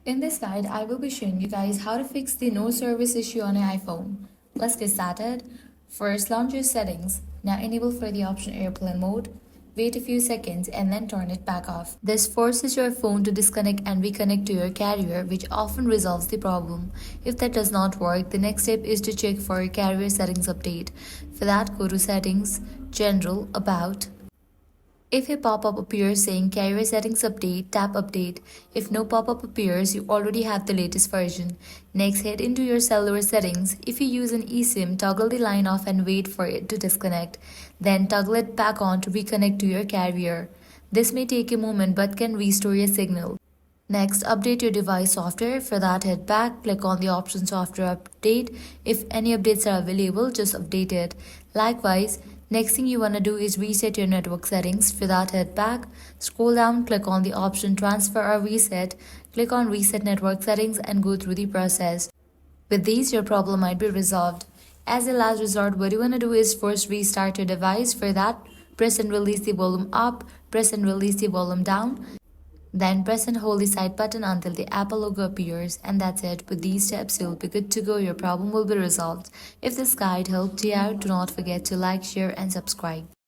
In this guide, I will be showing you guys how to fix the no service issue on your iPhone. Let's get started. First, launch your settings. Now enable for the option airplane mode. Wait a few seconds and then turn it back off. This forces your phone to disconnect and reconnect to your carrier, which often resolves the problem. If that does not work, the next step is to check for your carrier settings update. For that, go to Settings, General, About. If a pop-up appears saying Carrier Settings Update, tap Update. If no pop-up appears, you already have the latest version. Next, head into your cellular settings. If you use an eSIM, toggle the line off and wait for it to disconnect. Then toggle it back on to reconnect to your carrier. This may take a moment but can restore your signal. Next, update your device software. For that, head back, click on the option Software Update. If any updates are available, just update it. Likewise, next thing you want to do is reset your network settings. For that, head back, scroll down, click on the option Transfer or Reset. Click on Reset Network Settings and go through the process. With these, your problem might be resolved. As a last resort, what you want to do is first restart your device. For that, press and release the volume up, press and release the volume down. Then press and hold the side button until the Apple logo appears, and that's it. With these steps, you'll be good to go. Your problem will be resolved. If this guide helped you out, do not forget to like, share and subscribe.